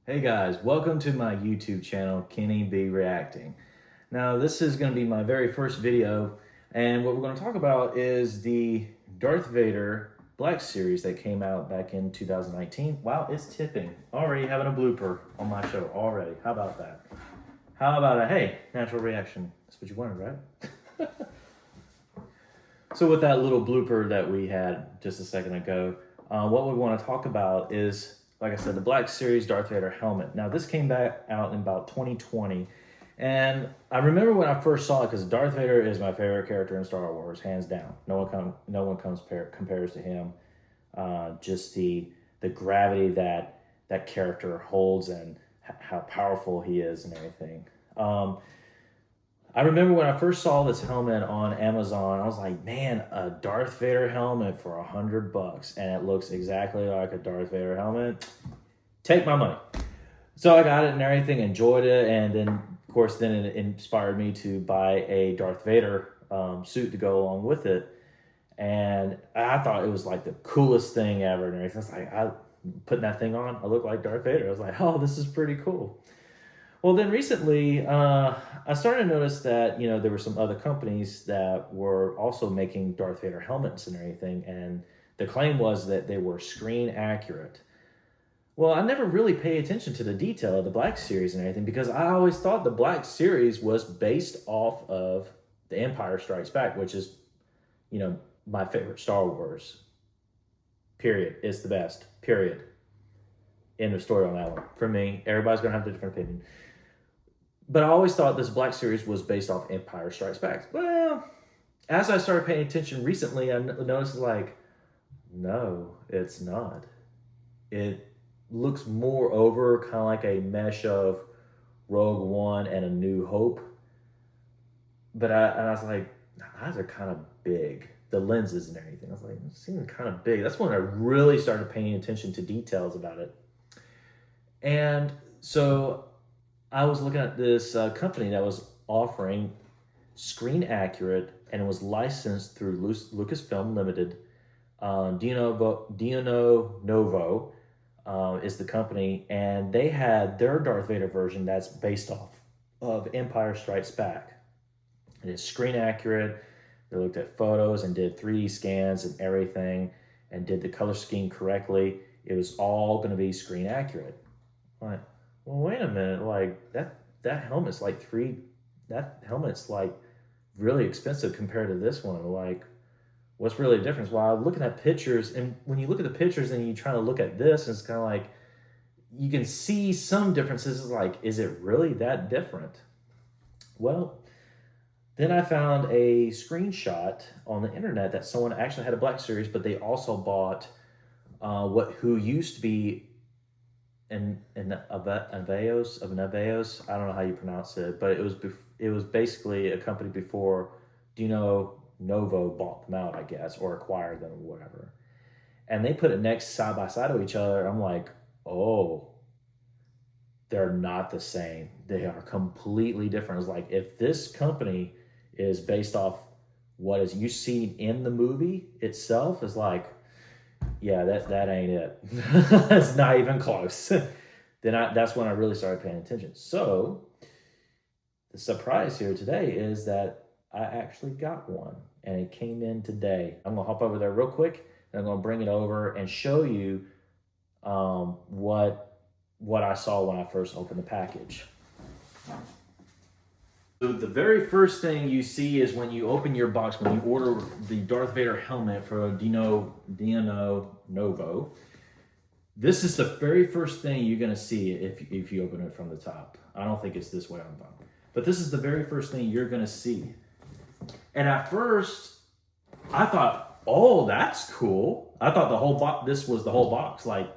Hey guys, welcome to my YouTube channel, Kenny B Reacting. Now this is going to be my very first video, and what we're going to talk about is the Darth Vader Black series that came out back in 2019. Wow, it's tipping. Already having a blooper on my show already. How about that? How about a, hey, natural reaction. That's what you wanted, right? So with that little blooper that we had just a second ago, what we want to talk about is, like I said, the Black Series Darth Vader helmet. Now this came back out in about 2020, and I remember when I first saw it because Darth Vader is my favorite character in Star Wars, hands down. No one compares to him. Just the gravity that character holds and how powerful he is and everything. I remember when I first saw this helmet on Amazon, I was like, man, a Darth Vader helmet for $100, and it looks exactly like a Darth Vader helmet. Take my money. So I got it and everything, enjoyed it, and then, of course, then it inspired me to buy a Darth Vader suit to go along with it. And I thought it was like the coolest thing ever and everything. It's like, I putting that thing on, I look like Darth Vader. I was like, oh, this is pretty cool. Well, then recently, I started to notice that, there were some other companies that were also making Darth Vader helmets and everything, and the claim was that they were screen accurate. Well, I never really paid attention to the detail of the Black Series and everything because I always thought the Black Series was based off of The Empire Strikes Back, which is, my favorite Star Wars. Period. It's the best. Period. End of story on that one. For me, everybody's going to have a different opinion. But I always thought this Black Series was based off Empire Strikes Back. Well, as I started paying attention recently, I noticed like, no, it's not. It looks more over kind of like a mesh of Rogue One and A New Hope. But I was like, eyes are kind of big. The lenses and everything. I was like, it seems kind of big. That's when I really started paying attention to details about it. And so I was looking at this company that was offering screen accurate, and it was licensed through Lucasfilm Limited. Denuo Novo is the company, and they had their Darth Vader version that's based off of Empire Strikes Back. It is screen accurate. They looked at photos and did 3D scans and everything and did the color scheme correctly. It was all going to be screen accurate. Like, well, wait a minute, like that helmet's like really expensive compared to this one. Like, what's really the difference? Well, I'm looking at pictures, and when you look at the pictures and you try to look at this, it's kind of like you can see some differences. It's like, is it really that different? Well, then I found a screenshot on the internet that someone actually had a Black Series, but they also bought who used to be Aveos. I don't know how you pronounce it, but it was basically a company before Denuo Novo bought them out, I guess, or acquired them or whatever. And they put it next side by side of each other. I'm like, oh, they're not the same. They are completely different. It's like, if this company is based off what is you seen in the movie itself, is like, yeah, that ain't it. It's not even close. That's when I really started paying attention. So the surprise here today is that I actually got one, and it came in today. I'm gonna hop over there real quick, and I'm gonna bring it over and show you what I saw when I first opened the package. So the very first thing you see is when you open your box, when you order the Darth Vader helmet for Denuo Novo, this is the very first thing you're going to see if you open it from the top. I don't think it's this way on the bottom. But this is the very first thing you're going to see. And at first, I thought, oh, that's cool. I thought this was the whole box. Like,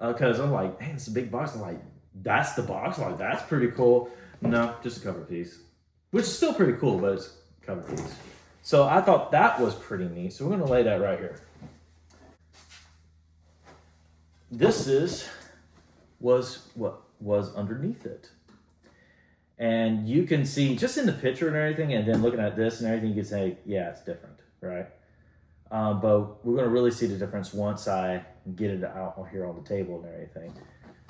because I'm like, man, it's a big box. I'm like, that's the box? Like, that's pretty cool. No, just a cover piece, which is still pretty cool, but it's a cover piece. So I thought that was pretty neat. So we're going to lay that right here. This was what was underneath it. And you can see just in the picture and everything, and then looking at this and everything, you can say, yeah, it's different, right? But we're going to really see the difference once I get it out here on the table and everything.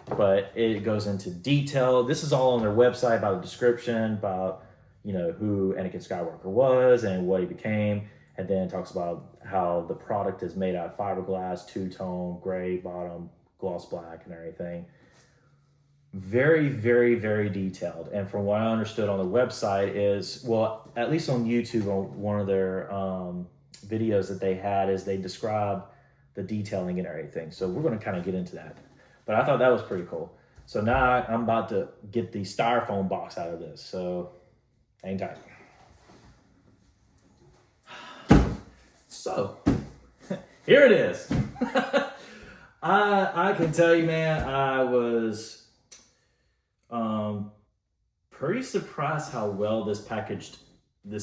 but it goes into detail. This is all on their website about the description, about, you know, who Anakin Skywalker was and what he became. And then it talks about how the product is made out of fiberglass, two-tone, gray bottom, gloss black, and everything. Very, very, very detailed. And from what I understood on the website is, well, at least on YouTube, on one of their videos that they had, is they describe the detailing and everything. So we're going to kind of get into that. But I thought that was pretty cool. So now I'm about to get the styrofoam box out of this. So hang tight. So here it is. I can tell you, man, I was pretty surprised how well this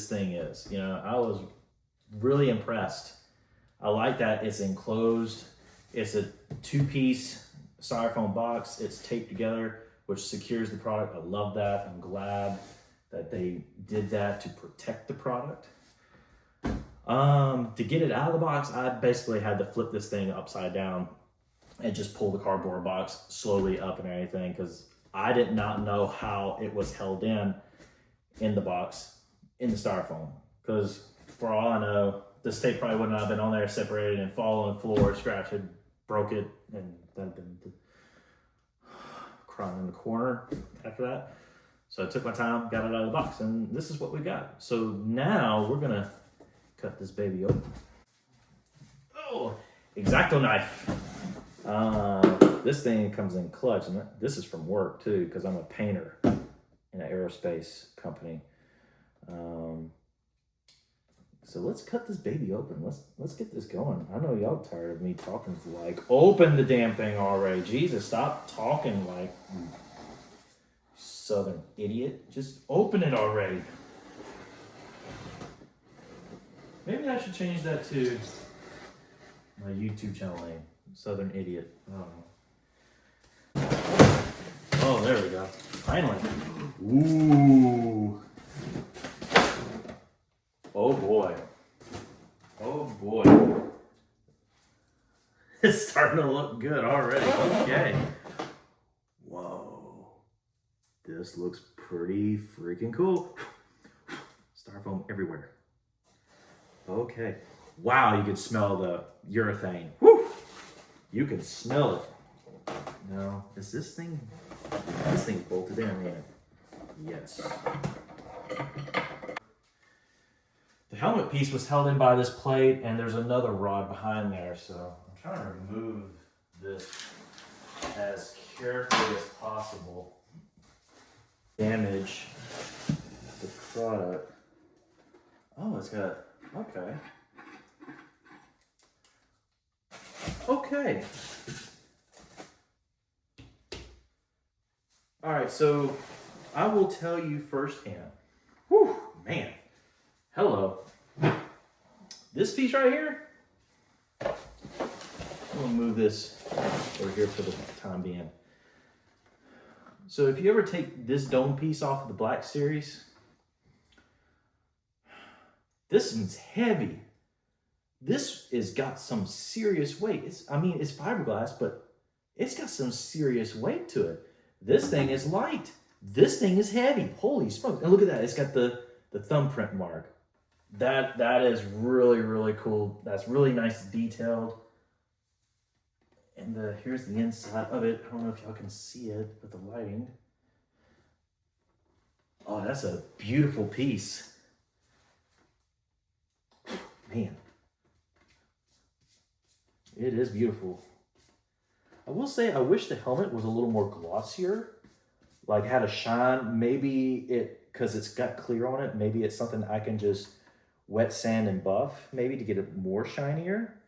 thing is. You know, I was really impressed. I like that it's enclosed. It's a 2-piece styrofoam box. It's taped together, which secures the product. I love that. I'm glad that they did that to protect the product. To get it out of the box, I basically had to flip this thing upside down and just pull the cardboard box slowly up and everything, because I did not know how it was held in the box, in the styrofoam. Because for all I know, this tape probably wouldn't have been on there, separated, and fall on the floor, scratched it, broke it, and then been crying in the corner after that. So I took my time, got it out of the box, and this is what we got. So now we're gonna cut this baby open. Oh, X-Acto knife. This thing comes in clutch, and this is from work too, because I'm a painter in an aerospace company. So let's cut this baby open. Let's get this going. I know y'all tired of me talking like, open the damn thing already. Jesus, stop talking like you southern idiot. Just open it already. Maybe I should change that to my YouTube channel name, Southern Idiot. I don't know. Oh, there we go. Finally. Ooh. Oh boy. Oh boy. It's starting to look good already. Okay. Whoa. This looks pretty freaking cool. Styrofoam everywhere. Okay. Wow, you can smell the urethane. Woo! You can smell it. Now, is this thing bolted in, ain't it? Yes. The helmet piece was held in by this plate, and there's another rod behind there, so I'm trying to remove this as carefully as possible. Damage the product. Oh, it's got, okay. Okay. All right, so I will tell you firsthand. Whew, man. Hello. This piece right here, I'm gonna move this over here for the time being. So if you ever take this dome piece off of the Black series, this one's heavy. This has got some serious weight. It's fiberglass, but it's got some serious weight to it. This thing is light. This thing is heavy. Holy smokes. And look at that. It's got the thumbprint mark. That is really, really cool. That's really nice detailed. And here's the inside of it. I don't know if y'all can see it with the lighting. Oh, that's a beautiful piece. Man. It is beautiful. I will say, I wish the helmet was a little more glossier, like had a shine. Maybe because it's got clear on it, maybe it's something I can just wet sand and buff, maybe to get it more shinier.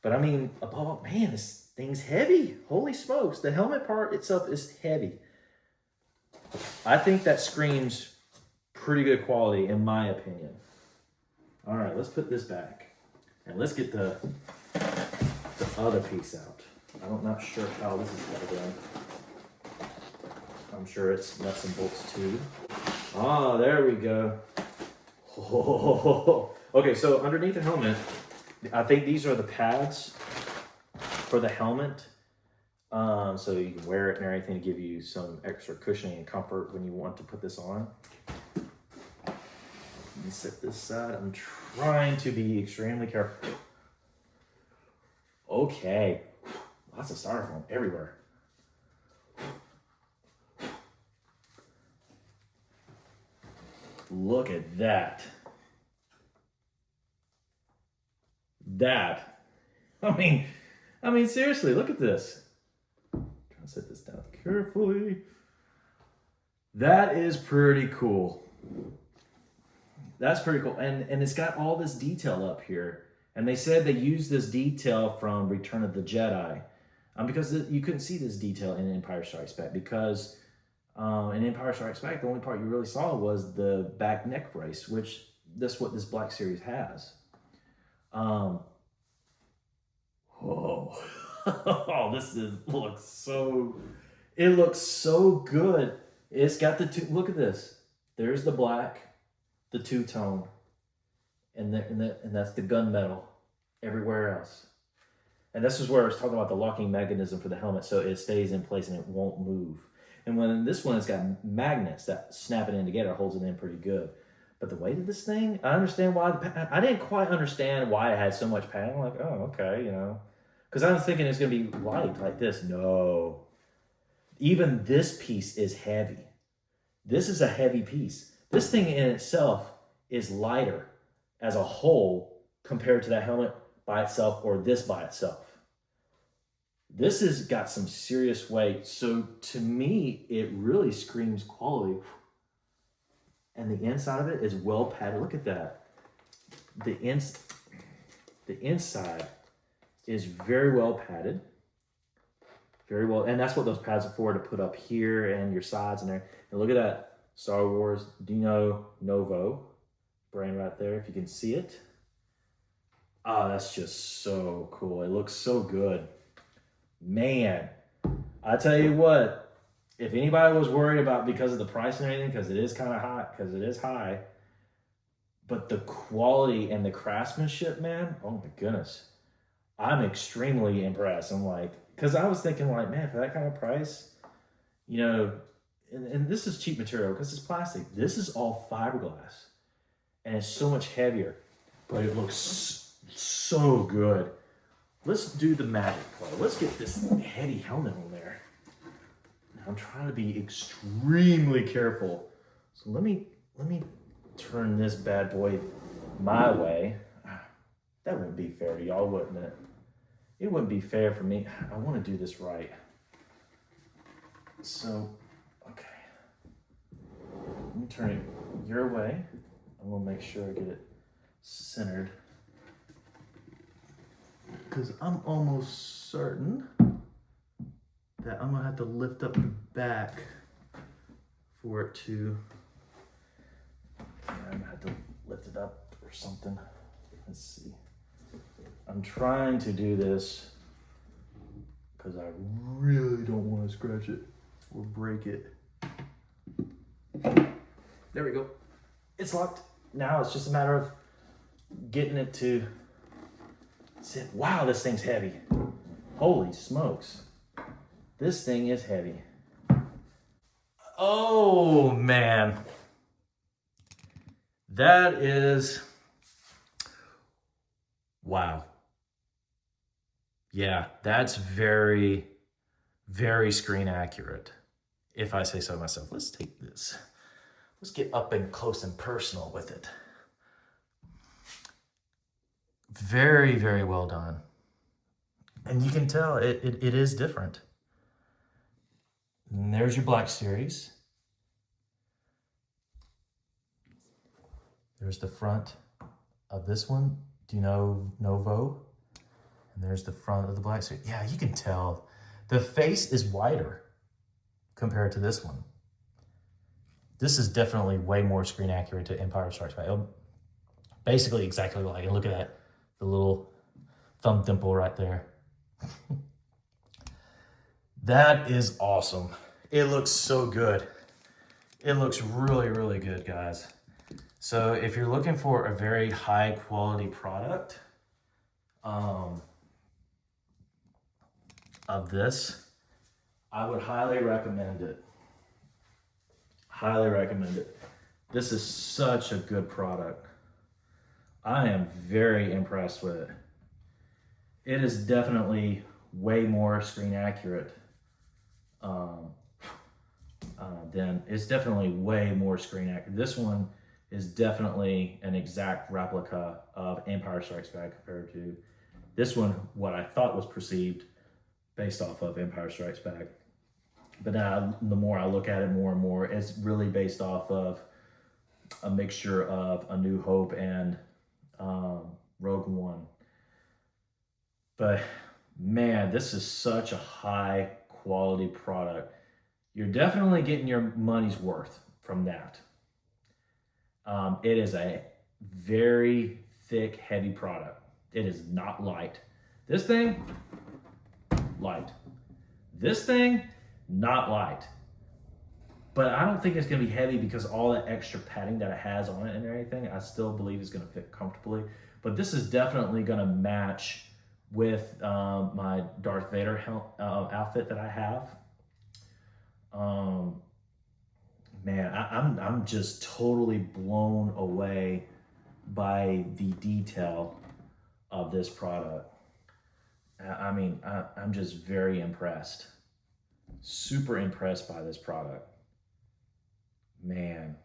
But I mean, above, man, this thing's heavy. Holy smokes. The helmet part itself is heavy. I think that screams pretty good quality, in my opinion. All right, let's put this back. And let's get the other piece out. I'm not sure how this is going to go. I'm sure it's nuts and bolts too. Ah, there we go. Oh. Okay, so underneath the helmet, I think these are the pads for the helmet. So you can wear it and everything to give you some extra cushioning and comfort when you want to put this on. Let me set this aside. I'm trying to be extremely careful. Okay, lots of styrofoam everywhere. Look at that. I mean, seriously, look at this. I'm trying to set this down carefully. That is pretty cool. That's pretty cool. And it's got all this detail up here. And they said they used this detail from Return of the Jedi. Because you couldn't see this detail in Empire Strikes Back. Because in Empire Strikes Back, the only part you really saw was the back neck brace, which that's what this Black Series has. Whoa. Oh, it looks so good. It's got the two, look at this. There's the black, the two-tone, and that's the gunmetal everywhere else. And this is where I was talking about the locking mechanism for the helmet, so it stays in place and it won't move. And when this one has got magnets that snap it in together, holds it in pretty good. But the weight of this thing, I understand why. I didn't quite understand why it had so much padding. I'm like, oh, okay, you know. Because I was thinking it's going to be light like this. No. Even this piece is heavy. This is a heavy piece. This thing in itself is lighter as a whole compared to that helmet by itself or this by itself. This has got some serious weight. So to me, it really screams quality. And the inside of it is well padded. Look at that. The inside is very well padded. Very well. And that's what those pads are for, to put up here and your sides and there. And look at that. Star Wars Denuo Novo brand right there, if you can see it. Oh, that's just so cool. It looks so good. Man, I tell you what, if anybody was worried about because of the price and everything, because it is kind of hot, because it is high, but the quality and the craftsmanship, man, oh my goodness. I'm extremely impressed. I'm like, because I was thinking like, man, for that kind of price, you know, and this is cheap material because it's plastic. This is all fiberglass and it's so much heavier, but it looks so good. Let's do the magic play. Let's get this heavy helmet on there. I'm trying to be extremely careful. So let me turn this bad boy my way. That wouldn't be fair to y'all, wouldn't it? It wouldn't be fair for me. I want to do this right. So, okay. Let me turn it your way. I'm going to make sure I get it centered. Because I'm almost certain that I'm going to have to lift up the back for it to... I'm going to have to lift it up or something. Let's see. I'm trying to do this because I really don't want to scratch it or break it. There we go. It's locked. Now it's just a matter of getting it to sit. Wow, this thing's heavy. Holy smokes. This thing is heavy. Oh, man. That is... Wow. Yeah, that's very, very screen accurate, if I say so myself. Let's take this. Let's get up and close and personal with it. Very, very well done. And you can tell it is different. And there's your Black Series. There's the front of this one, Denuo Novo. And there's the front of the Black Series. Yeah, you can tell. The face is wider compared to this one. This is definitely way more screen accurate to Empire Strikes Back. Basically exactly like it. Look at that, the little thumb dimple right there. That is awesome. It looks so good. It looks really, really good, guys. So if you're looking for a very high quality product of this, I would highly recommend it. Highly recommend it. This is such a good product. I am very impressed with it. It is definitely way more screen accurate um, than, it's definitely way more screen accurate. This one is definitely an exact replica of Empire Strikes Back compared to this one, what I thought was perceived based off of Empire Strikes Back. But now, the more I look at it more and more, it's really based off of a mixture of A New Hope and Rogue One. But man, this is such a high quality product. You're definitely getting your money's worth from that. It is a very thick, heavy product. It is not light. This thing, light. This thing, not light. But I don't think it's going to be heavy because all that extra padding that it has on it and everything, I still believe it's going to fit comfortably. But this is definitely going to match with my Darth Vader outfit that I have. Man, I'm just totally blown away by the detail of this product. I mean, I'm just very impressed. Super impressed by this product. Man,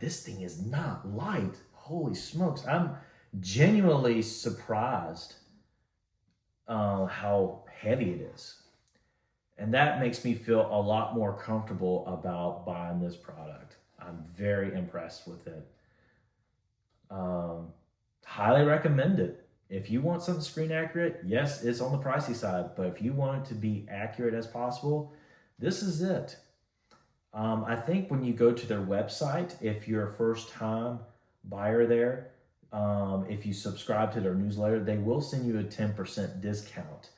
this thing is not light. Holy smokes. I'm genuinely surprised how heavy it is. And that makes me feel a lot more comfortable about buying this product. I'm very impressed with it. Highly recommend it. If you want something screen accurate, yes, it's on the pricey side, but if you want it to be accurate as possible, this is it. I think when you go to their website, if you're a first time buyer there, if you subscribe to their newsletter, they will send you a 10% discount.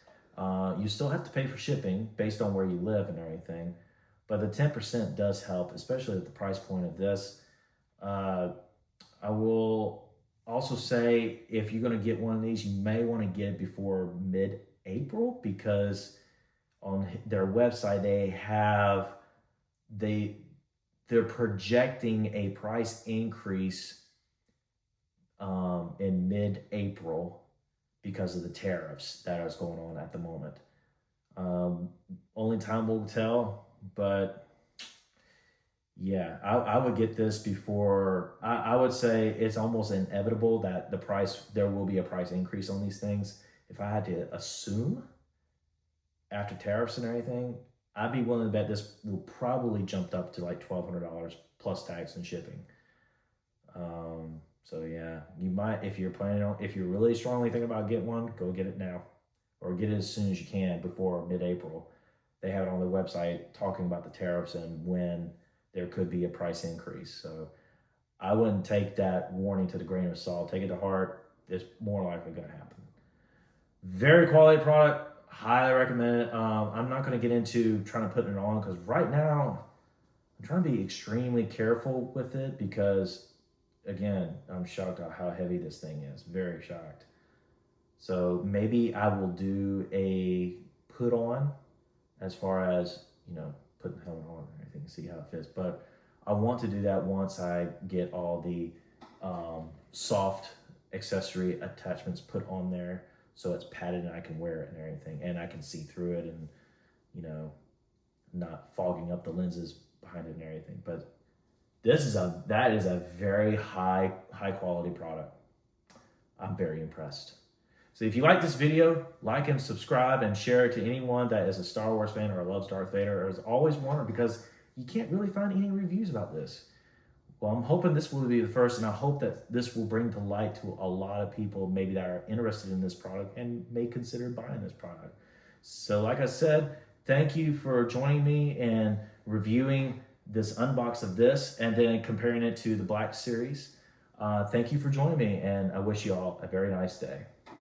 You still have to pay for shipping based on where you live and everything, but the 10% does help, especially at the price point of this. I will also say, if you're going to get one of these, you may want to get it before mid-April, because on their website they're projecting a price increase in mid-April because of the tariffs that is going on at the moment. Only time will tell, but yeah, I would get this before. I would say it's almost inevitable that there will be a price increase on these things. If I had to assume, after tariffs and everything, I'd be willing to bet this will probably jump up to like $1,200 plus tax and shipping. So yeah, you might, if you're really strongly thinking about getting one, go get it now, or get it as soon as you can before mid-April. They have it on their website talking about the tariffs and when there could be a price increase. So I wouldn't take that warning to the grain of salt. Take it to heart. It's more likely going to happen. Very quality product. Highly recommend it. I'm not going to get into trying to put it on because right now I'm trying to be extremely careful with it because, again, I'm shocked at how heavy this thing is. Very shocked. So maybe I will do a put on as far as, putting the helmet on and everything and see how it fits. But I want to do that once I get all the soft accessory attachments put on there, so it's padded and I can wear it and everything, and I can see through it and, not fogging up the lenses behind it and everything. But that is a very high quality product. I'm very impressed. So if you like this video, like and subscribe and share it to anyone that is a Star Wars fan or loves Darth Vader or has always wanted, because you can't really find any reviews about this. Well, I'm hoping this will be the first, and I hope that this will bring to light to a lot of people maybe that are interested in this product and may consider buying this product. So like I said, thank you for joining me and reviewing this unbox of this and then comparing it to the Black series. Thank you for joining me, and I wish you all a very nice day.